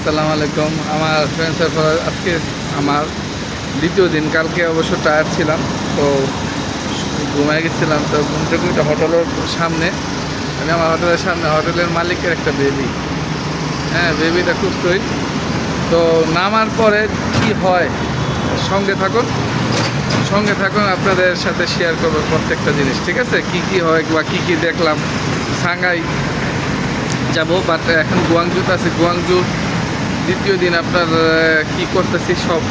আসসালামু আলাইকুম। আমার ফ্রেন্ডসের আজকে আমার দ্বিতীয় দিন। কালকে অবশ্য টায়ার্ড ছিলাম, তো ঘুমায় গেছিলাম। তো ঘুম থেকে একটা হোটেলের সামনে, মানে আমার হোটেলের সামনে হোটেলের মালিকের একটা বেবি। হ্যাঁ, বেবিটা খুব সুইট। তো নামার পরে কি হয়, সঙ্গে থাকুন, আপনাদের সাথে শেয়ার করবো প্রত্যেকটা জিনিস। ঠিক আছে, কি কি হয় বা কি কি দেখলাম। সাংহাই যাবো, বাট এখন গুয়াংজুতে আছি। গুয়াংজু দ্বিতীয় দিন। আপনার কি করতেছি সব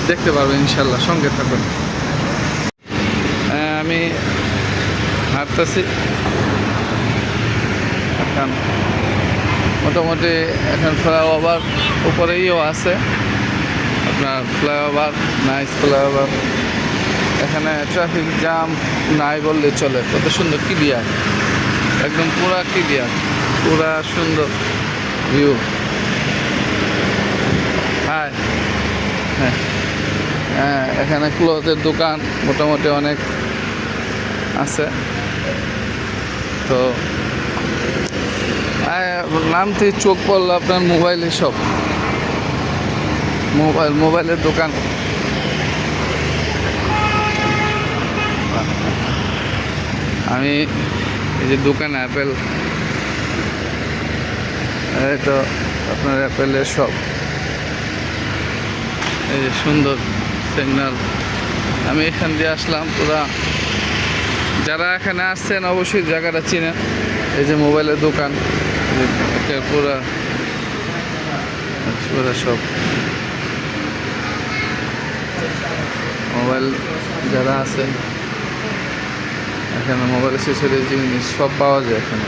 দেখতে পারবেন ইনশাল্লাহ, সঙ্গে থাকুন। আমি হাঁটতেছি এখন। মোটামুটি এখন ফ্লাইওভার উপরেইও আছে আপনার ফ্লাইওভার, নাইস ফ্লাইওভার। এখানে ট্রাফিক জ্যাম নাই বললে চলে। কত সুন্দর ক্লিয়ার, একদম পুরা ক্লিয়ার, পুরা সুন্দর ভিউ। হ্যাঁ হ্যাঁ হ্যাঁ, এখানে ক্লথের দোকান মোটামুটি অনেক আছে। তো নামতেই চোখ পড়লো আপনার মোবাইলের সব, মোবাইলের দোকান। আমি এই যে দোকান অ্যাপেল, এই তো আপনার অ্যাপেলের সব। এই যে সুন্দর সিগন্যাল। আমি এখান দিয়ে আসলাম। পুরা যারা এখানে আসছেন অবশ্যই জায়গাটা চিনেন। এই যে মোবাইলের দোকান, পুরা পুরা সব মোবাইল। যারা আছে এখানে মোবাইল অ্যাক্সেসরিজ জিনিস সব পাওয়া যায় এখানে।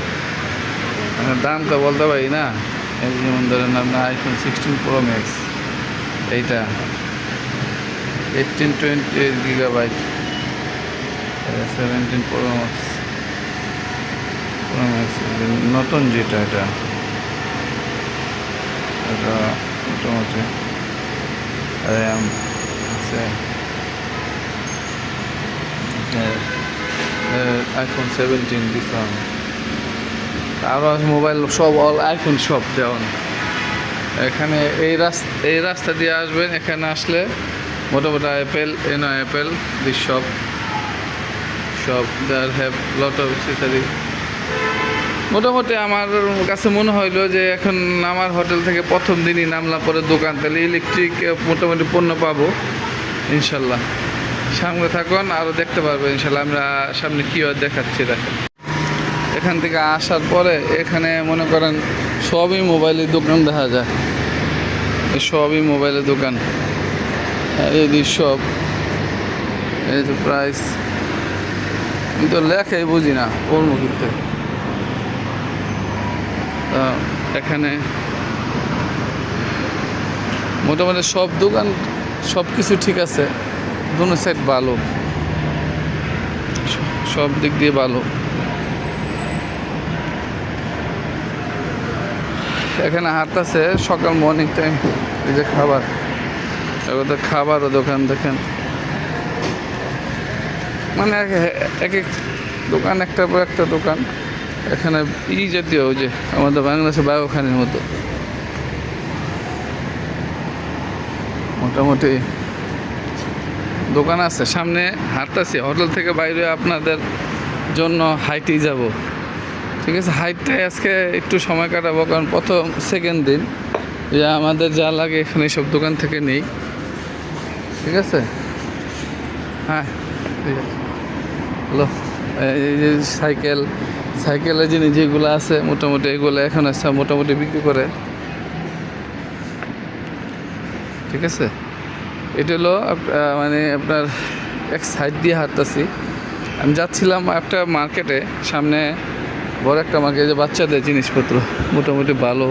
দাম তো বলতে পারি না। এই যেমন ধরেন আপনার আইফোন 16 প্রো ম্যাক্স, এইটা 1828 GB, 17 প্রো ম্যাক্স, নতুন যেটা এটা মোটামুটি র্যাম আছে। আইফোন 17 দিতাম। আরও মোবাইল সব অল আইফোন সব দেওয়ান। এখানে এই রাস্তা দিয়ে আসবেন। এখানে আসলে মোটামুটি অ্যাপেল, অ্যাপেল দিস সব there have lot of accessory. মোটামুটি আমার কাছে মনে হইলো যে এখন আমার হোটেল থেকে প্রথম দিনই নামলাম, পরে দোকান, তাহলে ইলেকট্রিক মোটামুটি পণ্য পাবো ইনশাল্লাহ। সামনে থাকুন, আরও দেখতে পারবো ইনশাল্লাহ। আমরা সামনে কী আর দেখাচ্ছি দেখেন। এখান থেকে আসার পরে এখানে মনে করেন সবই মোবাইলের দোকান দেখা যায়। সবই মোবাইলের দোকান। এই সব, এই যে প্রাইস আমি তো লেখাই বুঝি না ওর মুখে। এখানে মোটামুটি সব দোকান, সব কিছু ঠিক আছে। দুনো সাইড ভালো, সব দিক দিয়ে ভালো। এখানে হাঁটতেছে সকাল মর্নিং টাইম। এই যে খাবারও দোকান দেখেন। মানে এক এক দোকান, একটার পর একটা দোকান। এখানে জাতীয় যে আমাদের বাংলাদেশের বায়োখানির মতো মোটামুটি দোকান আছে। সামনে হাঁটতেছি, হোটেল থেকে বাইরে আপনাদের জন্য হাইটেই যাব। ঠিক আছে, হাইটটাই আজকে একটু সময় কাটাবো, কারণ প্রথম সেকেন্ড দিন যে আমাদের যা লাগে এখানে সব দোকান থেকে নেই। ঠিক আছে, হ্যাঁ ঠিক আছে। হ্যালো, এই যে সাইকেলের জিনিস যেগুলো আছে মোটামুটি এগুলো এখন আসছে মোটামুটি বিক্রি করে। ঠিক আছে, এটা হলো মানে আপনার এক সাইড দিয়ে হাঁটতেছি। আমি যাচ্ছিলাম একটা মার্কেটে, সামনে বড় একটা মার্কেট, যে বাচ্চাদের জিনিসপত্র মোটামুটি ভালো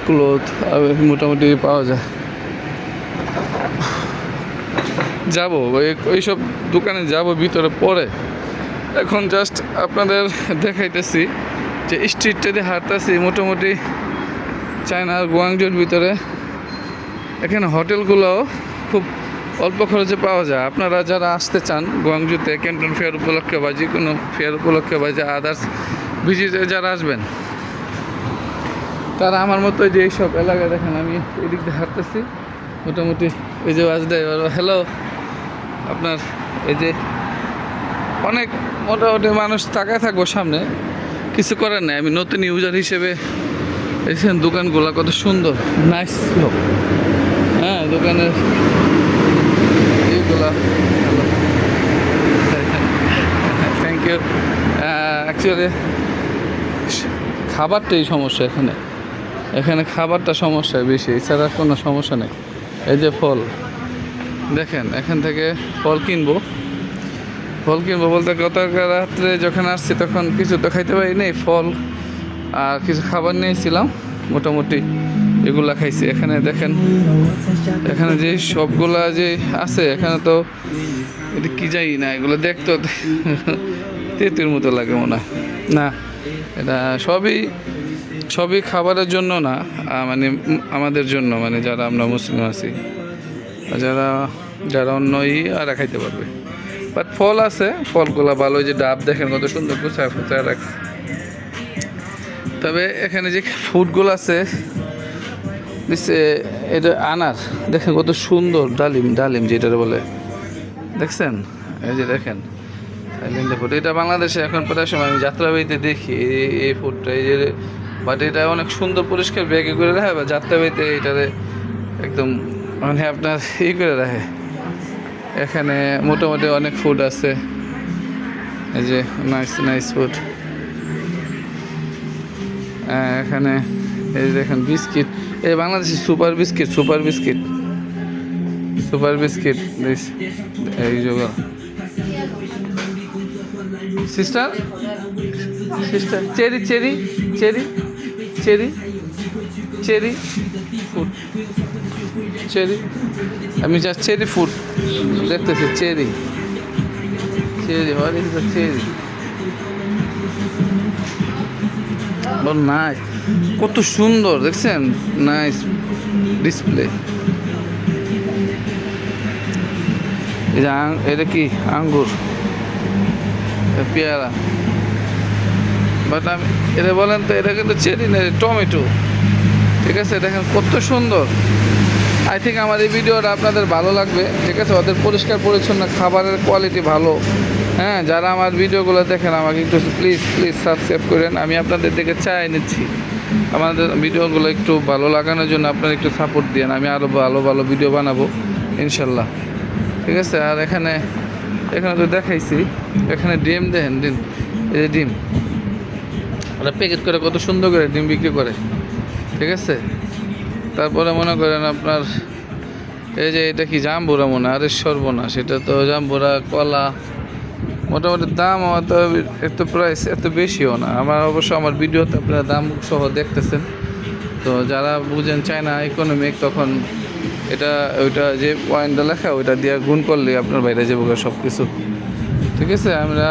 ক্লোথ মোটামুটি পাওয়া যায়। যাবো ওইসব দোকানে যাব ভিতরে পরে। এখন জাস্ট আপনাদের দেখাইতেছি যে স্ট্রিটটা দিয়ে হাঁটতেছি মোটামুটি চায়নার গুয়াংজুর ভিতরে। এখানে হোটেলগুলোও খুব অল্প খরচে পাওয়া যায়। আপনারা যারা আসতে চান গুয়াংজুতে ক্যান্টন ফেয়ার উপলক্ষে বা যে কোনো ফেয়ার উপলক্ষে বা যে আদার্স ভিজিটে যারা আসবেন, তারা আমার মতো যে এইসব এলাকায় দেখেন আমি এদিক দিয়ে হাঁটতেছি মোটামুটি এই যে বাস ড্রাইভার হ্যালো আপনার এই যে অনেক মোটামুটি মানুষ তাকায় থাকবো সামনে কিছু করার নেই আমি নতুন ইউজার হিসেবে এসেছেন দোকানগুলো কত সুন্দর নাইস হ্যাঁ দোকানের এইগুলা থ্যাংক ইউ অ্যাকচুয়ালি খাবারটাই সমস্যা এখানে খাবারটা সমস্যা বেশি এছাড়া কোনো সমস্যা নেই এই যে ফল দেখেন এখান থেকে ফল কিনবো বলতে গত রাত্রে যখন আসছি তখন কিছু তো খাইতে পারিনি ফল আর কিছু খাবার নিয়েছিলাম মোটামুটি এগুলা খাইছি এখানে দেখেন এখানে যে সবগুলা যে আছে এখানে তো এটা কি যাই না এগুলো দেখতো তেঁতুর মতো লাগে মনে হয় না এটা সবই খাবারের জন্য না মানে আমাদের জন্য মানে যারা আমরা মুসলিম আছি যারা অন্য আর খাইতে পারবে বাট ফল আছে ফলগুলো ভালো যে ডাব দেখেন কত সুন্দর গুছায় ফুচায় রাখছে তবে এখানে যে ফুডগুলো আছে এটা আনার দেখেন কত সুন্দর ডালিম যেটা বলে দেখছেন এই যে দেখেন থাইল্যান্ডের ফুড এটা বাংলাদেশে এখন প্রায় সময় আমি যাত্রাবাড়িতে দেখি এই ফুডটা এই যে বাট এটা অনেক সুন্দর পরিষ্কার ব্যাগে করে রাখে বা যাত্রাবাড়িতে এটারে একদম মানে আপনার করে রাখে এখানে মোটামুটি অনেক ফুড আছে এই যে নাইস ফুড এখানে এই দেখেন বিস্কিট এই বাংলাদেশি সুপার বিস্কিট এই যোগা সিস্টার চেরি ফুড আমি জাস্ট চেরি ফুড দেখতেছি cherry what is the cherry nice কত সুন্দর দেখছেন নাইস ডিসপ্লে এটা কি আঙ্গুর পেয়ারা বাট আমি এটা বলেন তো এটা কিন্তু চেরি না টমেটো ঠিক আছে দেখেন কত সুন্দর আই থিঙ্ক আমার এই ভিডিওটা আপনাদের ভালো লাগবে ঠিক আছে ওদের পরিষ্কার পরিচ্ছন্ন খাবারের কোয়ালিটি ভালো হ্যাঁ যারা আমার ভিডিওগুলো দেখেন আমাকে একটু প্লিজ সাবস্ক্রাইব করেন আমি আপনাদের দেখে চাই নিচ্ছি আমাদের ভিডিওগুলো একটু ভালো লাগানোর জন্য আপনারা একটু সাপোর্ট দিন আমি আরও ভালো ভিডিও বানাবো ইনশাল্লাহ ঠিক আছে আর এখানে তো দেখাইছি এখানে ডিম দেখেন এই যে ডিম ওরা প্যাকেট করে কত সুন্দর করে ডিম বিক্রি করে ঠিক আছে তারপরে মনে করেন আপনার এই যে এটা কি জাম্বুরা মনে আরে সর্বনা সেটা তো জাম্বুরা কলা মোটামুটি দাম আমার তো এত প্রাইস এত বেশিও না আমার ভিডিওতে আপনারা দাম সহ দেখতেছেন তো যারা বুঝেন চায়না ইকোনমিক তখন ওইটা যে পয়েন্টটা লেখা ওইটা দিয়ে গুণ করলে আপনার বাইরে যাবো সব কিছু ঠিক আছে আমরা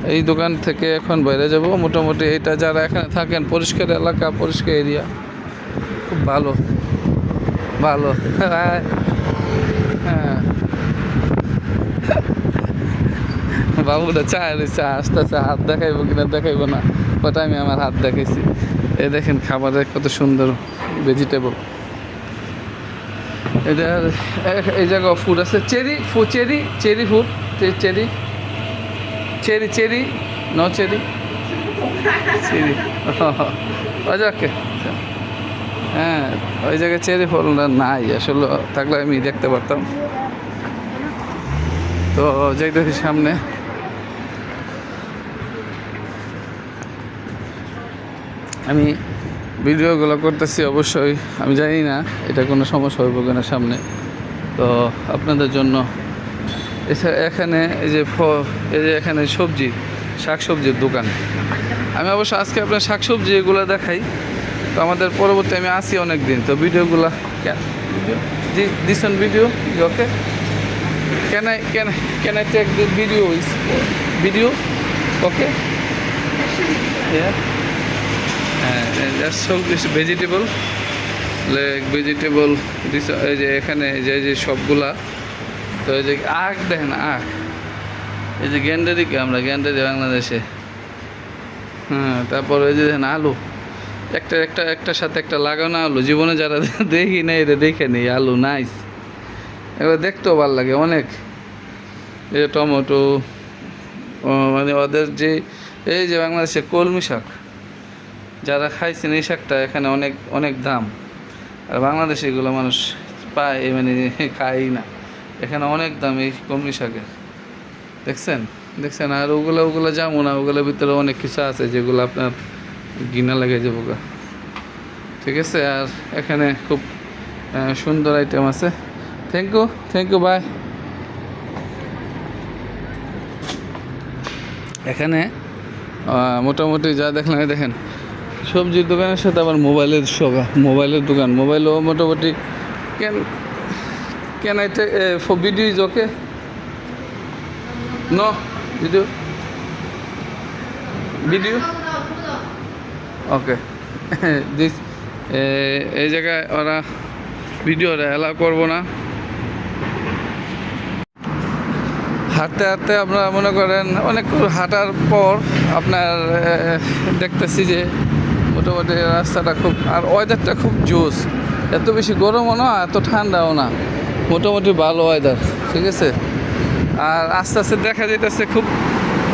এই দোকান থেকে এখন বাইরে যাব মোটামুটি এটা যারা এখানে থাকেন পরিষ্কার এলাকা পরিষ্কার এরিয়া খুব ভালো হ্যাঁ বাবুটা চায় রয়েছে আস্তে হাত দেখাইবো কিনা দেখাইবো না ওটা আমি আমার হাত দেখাইছি এই দেখেন খাবারের কত সুন্দর ভেজিটেবল এটা এই জায়গায় ফুড আছে চেরি ফুড চেরি ওকে হ্যাঁ ওই জায়গায় চেরি ফলটা নাই আসলে থাকলে আমি দেখতে পারতাম তো যাইতেছি সামনে আমি ভিডিওগুলো করতেছি অবশ্যই আমি জানি না এটা কোনো সমস্যা হইব কিনা সামনে তো আপনাদের জন্য এখানে এই যে এখানে শাকসবজির দোকান আমি অবশ্য আজকে আপনার শাকসবজি এগুলো দেখাই তো আমাদের পরবর্তী আমি আসি অনেক দিন তো ভিডিওগুলো this on video okay can I take this video okay yeah just show this vegetable like vegetable this এই যে এখানে যে সবগুলা তো এই যে আখ দেখেন আখ এই যে গ্যান্ডারি বাংলাদেশে হ্যাঁ তারপর এই যে দেখেন একটার সাথে একটা লাগানো আলু জীবনে যারা দেখি না এটা দেখে নেই আলু নাইস, এগুলো দেখতেও ভালো লাগে অনেক। এই যে টমেটো, মানে ওদের যে এই যে বাংলাদেশে কলমি শাক, যারা খাইছেন এই শাকটা এখানে অনেক অনেক দাম, আর বাংলাদেশে এগুলো মানুষ পায় মানে খায়ই না, এখানে অনেক দাম এই কলমি শাকের। দেখছেন দেখছেন আর ওগুলো যাবো না, ওগুলোর ভিতরে অনেক কিছু আছে যেগুলো আপনার ঘৃণা লেগে যাবো গা। ঠিক আছে, আর এখানে খুব সুন্দর আইটেম আছে। Thank you bye. এখানে মোটামুটি যা দেখলাম, দেখেন সবজির দোকানের সাথে আবার মোবাইলের দোকান, মোবাইলও মোটামুটি can I take for video is okay? No video okay. This এই জায়গায় ওরা ভিডিওটা অ্যালাউ করবো না। হাঁটতে হাঁটতে আপনারা মনে করেন অনেক হাঁটার পর আপনার দেখতেছি যে মোটামুটি রাস্তাটা খুব, আর ওয়েদারটা খুব জোস, এত বেশি গরমও না এত ঠান্ডাও না, মোটামুটি ভালো ওয়েদার। ঠিক আছে, আর আস্তে আস্তে দেখা যাইতেছে খুব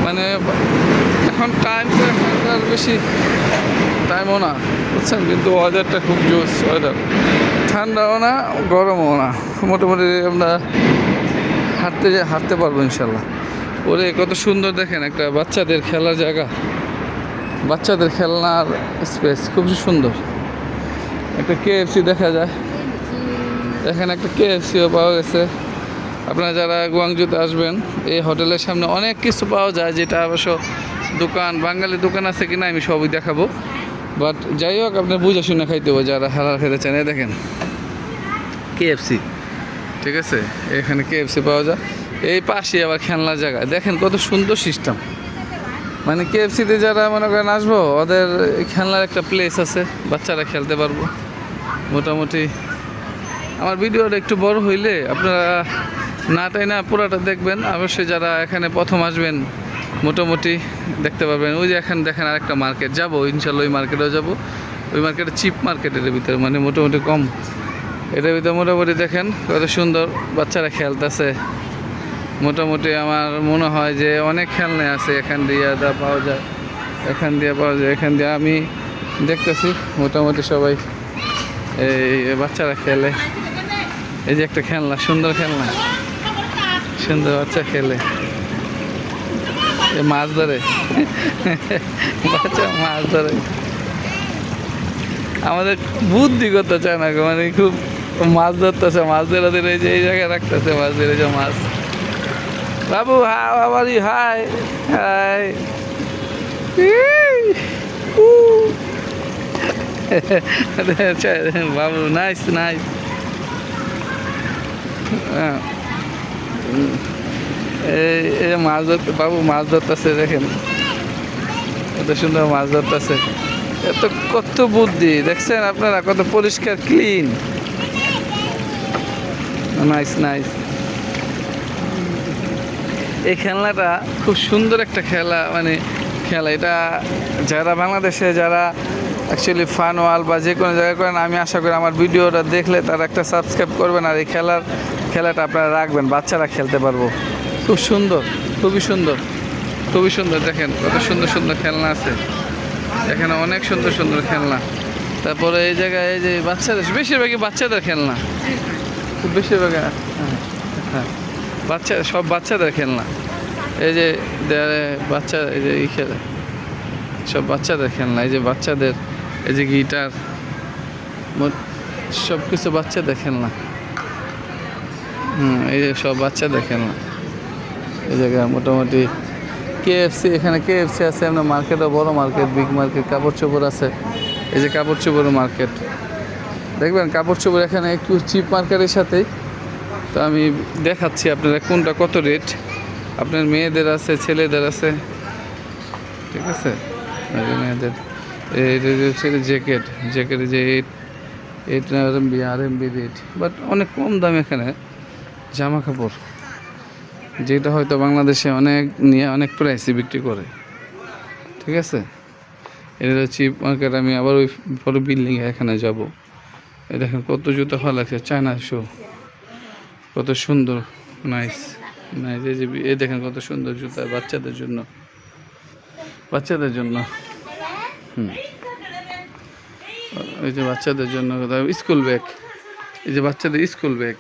মানে এখন টাইম তো এখন আর বেশি টাইমও না বুঝছেন, কিন্তু ওয়েদারটা খুব জোস ওয়েদার, ঠান্ডাও না গরমও না, মোটামুটি আমরা হাঁটতে পারবো ইনশাল্লাহ। ওরে কত সুন্দর দেখেন, একটা বাচ্চাদের খেলার জায়গা, বাচ্চাদের খেলনার স্পেস খুব সুন্দর। একটা KFC দেখা যায় এখানে, একটা KFCও পাওয়া গেছে। আপনারা যারা গুয়াংজুতে আসবেন এই হোটেলের সামনে অনেক কিছু পাওয়া যায়, যেটা অবশ্য দোকান বাঙালি দোকান আছে কিনা আমি সবই দেখাবো, বাট যাই হোক আপনার বুঝে শুনে খাইতে হবে যারা হালাল খেতে চান। দেখেন KFC, ঠিক আছে, এখানে KFC পাওয়া যায়। এই পাশে আবার খেলনার জায়গা, দেখেন কত সুন্দর সিস্টেম, মানে KFCতে যারা মনে করেন আসবো ওদের খেলনার একটা প্লেস আছে, বাচ্চারা খেলতে পারবো। মোটামুটি আমার ভিডিওটা একটু বড় হইলে আপনারা না পুরাটা দেখবেন, অবশ্যই যারা এখানে প্রথম আসবেন মোটামুটি দেখতে পারবেন। ওই যে এখানে দেখেন আরেকটা মার্কেট যাবো ইনশাল্লাহ, ওই মার্কেটেও যাবো। ওই মার্কেটে চিপ মার্কেটের ভিতরে মানে মোটামুটি কম, এটার ভিতরে মোটামুটি দেখেন কত সুন্দর বাচ্চারা খেলতেছে। মোটামুটি আমার মনে হয় যে অনেক খেলনা আছে এখান দিয়ে পাওয়া যায়, এখান দিয়ে আমি দেখতেছি মোটামুটি সবাই এই বাচ্চারা খেলে। এই যে একটা খেলনা, সুন্দর খেলনা, সুন্দর বাচ্চা খেলে, মাছ ধরে বাচ্চা মাছ ধরে। আমাদের বুদ্ধি করতে চায় না, মানে খুব মাছ ধরতেছে, মাছ ধরে ধরে এই যে এই জায়গায় রাখতেছে মাছ ধরে, যে মাছ। বাবু হাই হাই হাই বাবু নাইস নাইস। এই মাছ ধরতে বাবু মাছ ধরতেছে, দেখেন এত সুন্দর মাছ ধরতেছে, এত কত বুদ্ধি দেখছেন আপনারা, কত পরিষ্কার ক্লিন, নাইস নাইস। এই খেলনাটা খুব সুন্দর একটা খেলা, মানে খেলা এটা যারা বাংলাদেশে যারা অ্যাকচুয়ালি ফান ওয়াল বা যে কোনো জায়গায় করেন, আমি আশা করি আমার ভিডিওটা দেখলে তারা একটা সাবস্ক্রাইব করবেন, আর এই খেলাটা আপনারা রাখবেন, বাচ্চারা খেলতে পারবো। খুব সুন্দর, খুবই সুন্দর, খুবই সুন্দর। দেখেন কত সুন্দর সুন্দর খেলনা আছে এখানে, অনেক সুন্দর সুন্দর খেলনা। তারপরে এই জায়গায় এই যে বাচ্চাদের, বেশিরভাগই বাচ্চাদের খেলনা, খুব বেশিরভাগ হ্যাঁ সব বাচ্চাদের খেলনা। এই যে বাচ্চা এই যে খেলে সব বাচ্চাদের খেলনা, এই যে বাচ্চাদের এই যে গিটার, সব কিছু বাচ্চাদের খেলনা। এই যে সব বাচ্চাদের খেলনা। এই জায়গায় মোটামুটি KFC, এখানে KFC আছে, এমনি মার্কেটও বড় মার্কেট, বিগ মার্কেট, কাপড় চোপড় আছে। এই যে কাপড় চোপড়ের মার্কেট, দেখবেন কাপড় চোপড় এখানে একটু চিপ মার্কেটের সাথেই। তো আমি দেখাচ্ছি আপনারা কোনটা কত রেট, আপনার মেয়েদের আছে, ছেলেদের আছে, ঠিক আছে। মেয়েদের ছেলে জ্যাকেট যে 8 RMB রেট, বাট অনেক কম দাম এখানে জামা কাপড়, যেটা হয়তো বাংলাদেশে অনেক প্রাইসে বিক্রি করে, ঠিক আছে। এটা হচ্ছে মার্কেট। আমি আবার ওই বড় বিল্ডিং এখানে যাব। এই দেখেন কত জুতা ভালো লাগছে, চায়না শো, কত সুন্দর, নাইস নাইস। এই যে এই দেখেন কত সুন্দর জুতা বাচ্চাদের জন্য, বাচ্চাদের জন্য। এই যে বাচ্চাদের জন্য স্কুল ব্যাগ, এই যে বাচ্চাদের school bag.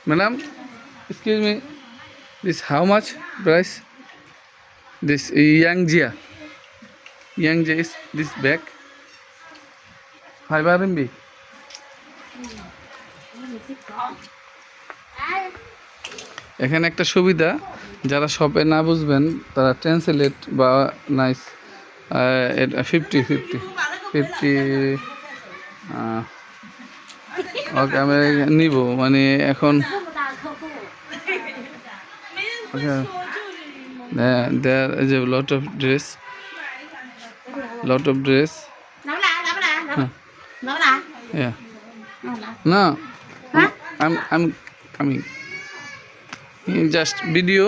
Madam excuse me, this how much price? This ইয়াংজিয়া is this bag 5 RMB? এখানে একটা সুবিধা, যারা শপে না বুঝবেন তারা ট্রান্সলেট বা নাইস 50 ওকে আমি নিব, মানে এখন there is a lot of dress. Yeah. No. I'm coming. Just video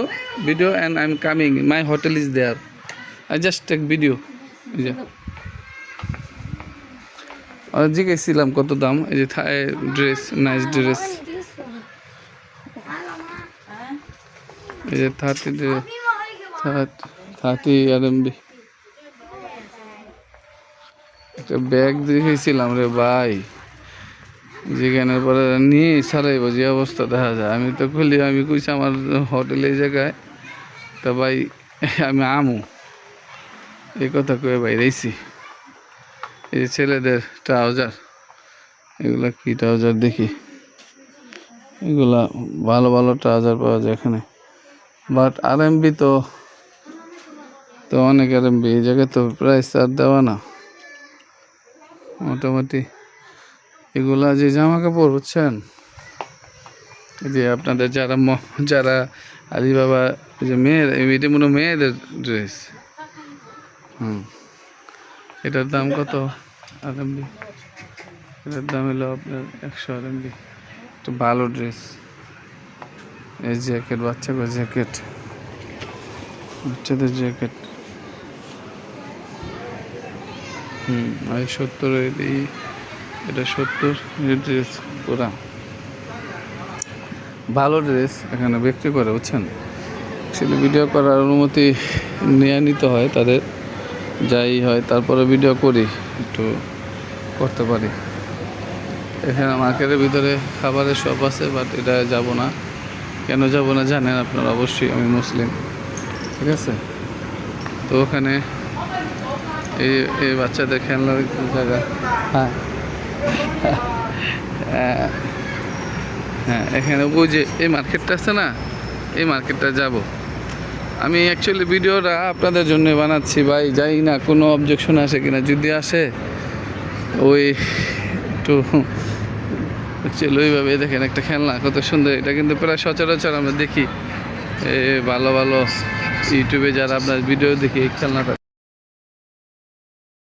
and I'm coming. My hotel is there. I just take video. জিজ্ঞেসছিলাম কত দাম। এই যে ড্রেস, নাইস ড্রেস। এই যে 30 RMB। একটা ব্যাগ দেখেছিলাম রে ভাই, যেখানে পরে নিয়ে সারাইব যে অবস্থা দেখা যায়। আমি তো খুলি, আমি কইছি আমার হোটেল এই জায়গায়, তা ভাই আমি আমু এই কথা কয়ে বাইরেছি। এই ছেলেদের ট্রাউজার, এগুলা কি ট্রাউজার দেখি, এগুলা ভালো ভালো ট্রাউজার পাওয়া যায় এখানে। বাট RMB তো অনেক RMB, এই জায়গায় তো প্রাইস আর দেওয়া না মোটামুটি। এগুলা যে জামা কাপড় বুঝছেন, যে আপনাদের যারা আলিবাবা, যে মেয়ের, এটা মনে হয় মেয়েদের ড্রেস। এটার দাম কত RMB? এটার দাম হলো আপনার 100 RMB। একটা ভালো ড্রেস, এই জ্যাকেট, বাচ্চাদের জ্যাকেট, বাচ্চাদের জ্যাকেট। এই 70, এটা 70 ড্রেস, পুরা ভালো ড্রেস এখানে বিক্রি করে বুঝছেন। আসলে ভিডিও করার অনুমতি নিতে হয় তাদের, যাই হয় তারপরে ভিডিও করি, একটু করতে পারি। এখানে মার্কেটের ভিতরে খাবারের শপ আছে, বাট এটা যাব না। কেন যাব না জানেন আপনারা অবশ্যই, আমি মুসলিম, ঠিক আছে। তো ওখানে এই বাচ্চাদের খেলনার জায়গা। হ্যাঁ এখানে ওই যে এই মার্কেটটা আছে না, এই মার্কেটটা যাব আমি। অ্যাকচুয়ালি ভিডিওটা আপনাদের জন্য বানাচ্ছি ভাই, যাই না কোনো অবজেকশন আসে কিনা। যদি আসে ওই একটু অ্যাকচুয়ালি ওইভাবে দেখেন একটা খেলনা কত সুন্দর। এটা কিন্তু প্রায় সচরাচর আমরা দেখি ভালো ভালো ইউটিউবে যারা আপনার ভিডিও দেখি এই খেলনাটা।